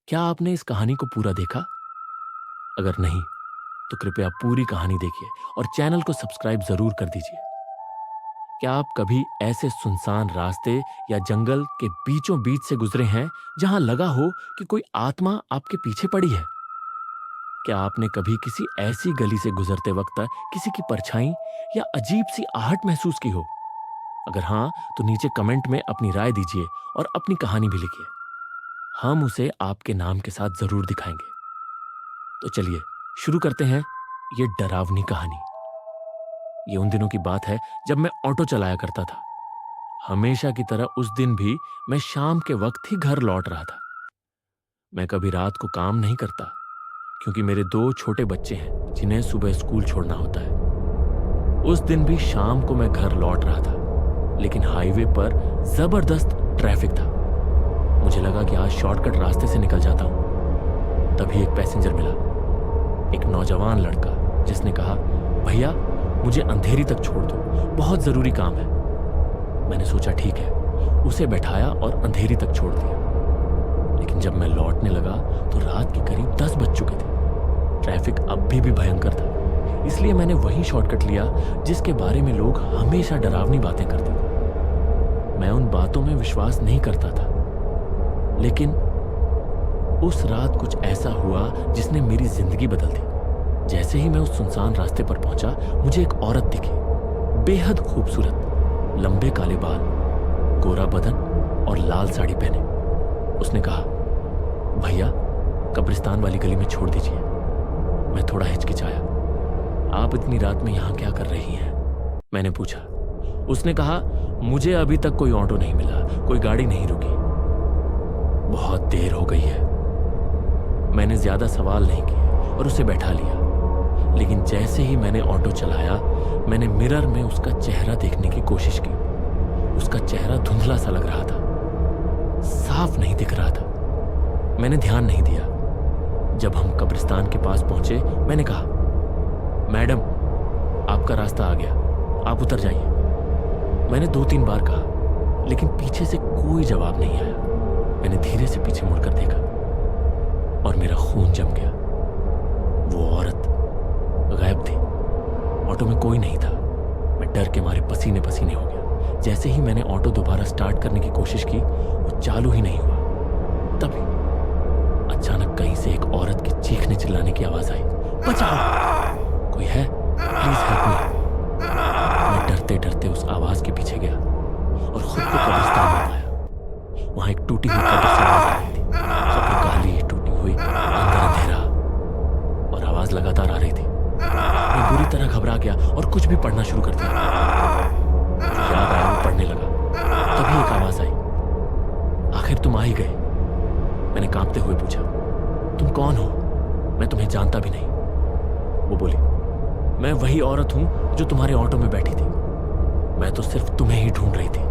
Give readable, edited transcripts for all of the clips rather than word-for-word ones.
क्या आपने इस कहानी को पूरा देखा? अगर नहीं, तो कृपया पूरी कहानी देखिए और चैनल को सब्सक्राइब जरूर कर दीजिए। क्या आप कभी ऐसे सुनसान रास्ते या जंगल के बीचों बीच से गुजरे हैं जहां लगा हो कि कोई आत्मा आपके पीछे पड़ी है? क्या आपने कभी किसी ऐसी गली से गुजरते वक्त किसी की परछाई या अजीब सी आहट महसूस की हो? अगर हाँ, तो नीचे कमेंट में अपनी राय दीजिए और अपनी कहानी भी लिखिए। हम उसे आपके नाम के साथ जरूर दिखाएंगे। तो चलिए शुरू करते हैं ये डरावनी कहानी। ये उन दिनों की बात है जब मैं ऑटो चलाया करता था। हमेशा की तरह उस दिन भी मैं शाम के वक्त ही घर लौट रहा था। मैं कभी रात को काम नहीं करता क्योंकि मेरे 2 छोटे बच्चे हैं जिन्हें सुबह स्कूल छोड़ना होता है। उस दिन भी शाम को मैं घर लौट रहा था, लेकिन हाईवे पर जबरदस्त ट्रैफिक था। मुझे लगा कि आज शॉर्टकट रास्ते से निकल जाता हूं। तभी एक पैसेंजर मिला, एक नौजवान लड़का, जिसने कहा, भैया मुझे अंधेरी तक छोड़ दो, बहुत जरूरी काम है। मैंने सोचा ठीक है, उसे बैठाया और अंधेरी तक छोड़ दिया। लेकिन जब मैं लौटने लगा तो रात के करीब 10 बज चुके थे। ट्रैफिक अब भी भयंकर था, इसलिए मैंने वही शॉर्टकट लिया जिसके बारे में लोग हमेशा डरावनी बातें करते थे। मैं उन बातों में विश्वास नहीं करता था, लेकिन उस रात कुछ ऐसा हुआ जिसने मेरी जिंदगी बदल दी। जैसे ही मैं उस सुनसान रास्ते पर पहुंचा, मुझे एक औरत दिखी, बेहद खूबसूरत, लंबे काले बाल, गोरा बदन और लाल साड़ी पहने। उसने कहा, भैया कब्रिस्तान वाली गली में छोड़ दीजिए। मैं थोड़ा हिचकिचाया। आप इतनी रात में यहां क्या कर रही हैं? मैंने पूछा। उसने कहा, मुझे अभी तक कोई ऑटो नहीं मिला, कोई गाड़ी नहीं रुकी, बहुत देर हो गई है। मैंने ज्यादा सवाल नहीं किए और उसे बैठा लिया। लेकिन जैसे ही मैंने ऑटो चलाया, मैंने मिरर में उसका चेहरा देखने की कोशिश की। उसका चेहरा धुंधला सा लग रहा था, साफ नहीं दिख रहा था। मैंने ध्यान नहीं दिया। जब हम कब्रिस्तान के पास पहुंचे, मैंने कहा, मैडम आपका रास्ता आ गया, आप उतर जाइए। मैंने 2-3 बार कहा, लेकिन पीछे से कोई जवाब नहीं आया। मैंने धीरे से पीछे मुड़कर देखा और मेरा खून जम गया। वो औरत गायब थी। ऑटो में कोई नहीं था। मैं डर के मारे पसीने पसीने हो गया। जैसे ही मैंने ऑटो दोबारा स्टार्ट करने की कोशिश की, वो चालू ही नहीं हुआ। तभी अचानक कहीं से एक औरत की चीखने चिल्लाने की आवाज आई, बचाओ, कोई है, प्लीज हेल्प मी। मैं डरते डरते उस आवाज के पीछे गया और खुद को कब्रिस्तान में पाया। वहां एक टूटी हुई कब्र से आवाज आ रही थी, कब्र काली, टूटी हुई, अंदर अंधेरा, और आवाज लगातार आ रही थी। मैं बुरी तरह घबरा गया और कुछ भी पढ़ना शुरू कर दिया। याद आया, वो पढ़ने लगा। तभी एक आवाज आई, आखिर तुम आ ही गए। मैंने कांपते हुए पूछा, तुम कौन हो? मैं तुम्हें जानता भी नहीं। वो बोली, मैं वही औरत हूं जो तुम्हारे ऑटो में बैठी थी। मैं तो सिर्फ तुम्हें ही ढूंढ रही थी।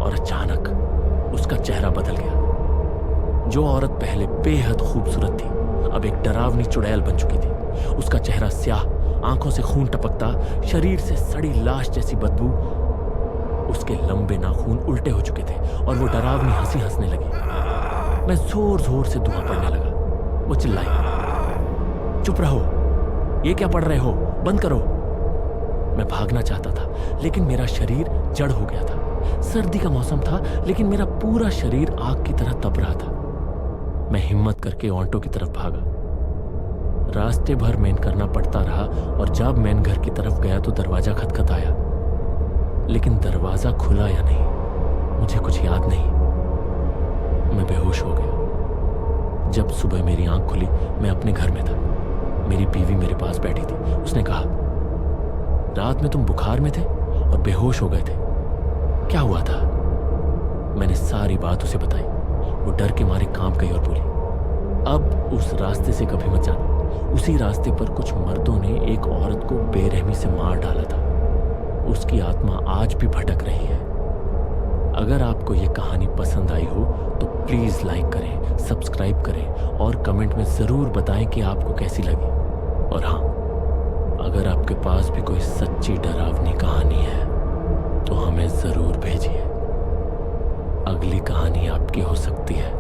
और अचानक उसका चेहरा बदल गया। जो औरत पहले बेहद खूबसूरत थी, अब एक डरावनी चुड़ैल बन चुकी थी। उसका चेहरा स्याह, आंखों से खून टपकता, शरीर से सड़ी लाश जैसी बदबू। उसके लंबे नाखून उल्टे हो चुके थे और वो डरावनी हंसी हंसने लगी। मैं जोर जोर से दुआ पढ़ने लगा। वो चिल्लाई, चुप रहो, ये क्या पढ़ रहे हो, बंद करो। मैं भागना चाहता था, लेकिन मेरा शरीर जड़ हो गया था। सर्दी का मौसम था, लेकिन मेरा पूरा शरीर आग की तरह तप रहा था। मैं हिम्मत करके ऑटो की तरफ भागा। रास्ते भर मेन करना पड़ता रहा और जब मैन घर की तरफ गया तो दरवाजा खटखटाया, लेकिन दरवाजा खुला या नहीं मुझे कुछ याद नहीं। मैं बेहोश हो गया। जब सुबह मेरी आंख खुली, मैं अपने घर में था। मेरी बीवी मेरे पास बैठी थी। उसने कहा, रात में तुम बुखार में थे और बेहोश हो गए थे, क्या हुआ था? मैंने सारी बात उसे बताई। वो डर के मारे कांप गई और बोली, अब उस रास्ते से कभी मत जाना। उसी रास्ते पर कुछ मर्दों ने एक औरत को बेरहमी से मार डाला था। उसकी आत्मा आज भी भटक रही है। अगर आपको ये कहानी पसंद आई हो तो प्लीज लाइक करें, सब्सक्राइब करें और कमेंट में जरूर बताएं कि आपको कैसी लगी। और हाँ, अगर आपके पास भी कोई सच्ची डरावनी कहानी है तो हमें जरूर भेजिए। अगली कहानी आपकी हो सकती है।